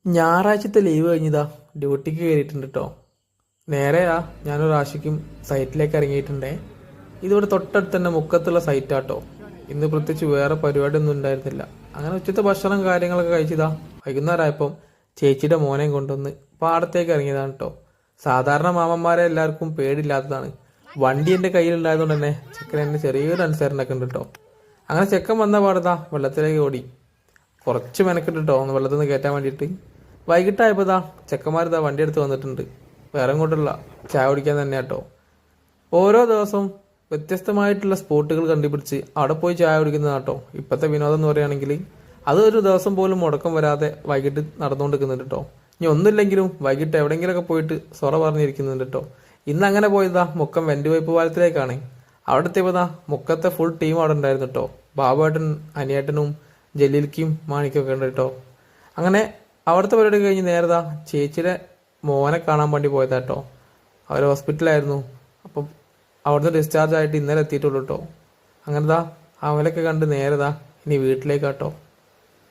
ഞായറാഴ്ചത്തെ leave കഴിഞ്ഞതാ ഡ്യൂട്ടിക്ക് കയറിയിട്ടുണ്ട് കേട്ടോ. നേരെയാ ഞാനൊരു ആശയ്ക്കും സൈറ്റിലേക്ക് ഇറങ്ങിയിട്ടുണ്ടേ. ഇതിവിടെ തൊട്ടടുത്ത് തന്നെ മുക്കത്തുള്ള സൈറ്റാട്ടോ. ഇന്ന് പ്രത്യേകിച്ച് വേറെ പരിപാടിയൊന്നും ഉണ്ടായിരുന്നില്ല. അങ്ങനെ ഉച്ചത്തെ ഭക്ഷണം കാര്യങ്ങളൊക്കെ കഴിച്ചതാ വൈകുന്നേരമായപ്പം ചേച്ചിയുടെ മോനെയും കൊണ്ടുവന്ന് പാടത്തേക്ക് ഇറങ്ങിയതാണ് കേട്ടോ. സാധാരണ മാമന്മാരെ എല്ലാവർക്കും പേടിയില്ലാത്തതാണ്. വണ്ടി എൻ്റെ കയ്യിലുണ്ടായതുകൊണ്ട് തന്നെ ചെക്കൻ എന്നെ ചെറിയൊരു അനുസരണമൊക്കെ ഉണ്ട് കേട്ടോ. അങ്ങനെ ചെക്കൻ വന്ന പാടതാ വെള്ളത്തിലേക്ക് ഓടി. കുറച്ച് മെനക്കെട്ട് കേട്ടോ ഒന്ന് വെള്ളത്തിൽ നിന്ന് കയറ്റാൻ വേണ്ടിയിട്ട്. വൈകിട്ടായപ്പോതാ ചെക്കന്മാരിതാ വണ്ടി എടുത്ത് വന്നിട്ടുണ്ട്. വേറെ കൊണ്ടുള്ള ചായ കുടിക്കാൻ തന്നെ കേട്ടോ. ഓരോ ദിവസവും വ്യത്യസ്തമായിട്ടുള്ള സ്പോട്ടുകൾ കണ്ടുപിടിച്ച് അവിടെ പോയി ചായ കുടിക്കുന്നതാട്ടോ ഇപ്പോഴത്തെ വിനോദം എന്ന് പറയുകയാണെങ്കിൽ. അത് ഒരു ദിവസം പോലും മുടക്കം വരാതെ വൈകിട്ട് നടന്നുകൊണ്ടിരിക്കുന്നുണ്ട് കേട്ടോ. ഇനി ഒന്നുമില്ലെങ്കിലും വൈകിട്ട് എവിടെയെങ്കിലുമൊക്കെ പോയിട്ട് സൊറ പറഞ്ഞിരിക്കുന്നുണ്ട് കേട്ടോ. ഇന്ന് അങ്ങനെ പോയതാ മുക്കം വെന്റുവയ്പ് പാലത്തിലേക്കാണ്. അവിടെ എത്തിയപ്പോതാ മുക്കത്തെ ഫുൾ ടീം അവിടെ ഉണ്ടായിരുന്നു കേട്ടോ. ബാബുവേട്ടൻ, അനിയേട്ടനും, ജലീൽക്കും മാണിക്കൊക്കെ ഉണ്ട് കേട്ടോ. അങ്ങനെ അവിടുത്തെ പരിപാടി കഴിഞ്ഞ് നേരതാ ചേച്ചിയുടെ മോനെ കാണാൻ വേണ്ടി പോയതാട്ടോ. അവർ ഹോസ്പിറ്റലായിരുന്നു. അപ്പം അവിടുന്ന് ഡിസ്ചാർജ് ആയിട്ട് ഇന്നലെ എത്തിയിട്ടുള്ളൂ കേട്ടോ. അങ്ങനെതാ അവലൊക്കെ കണ്ട് നേരതാ ഇനി വീട്ടിലേക്കാട്ടോ.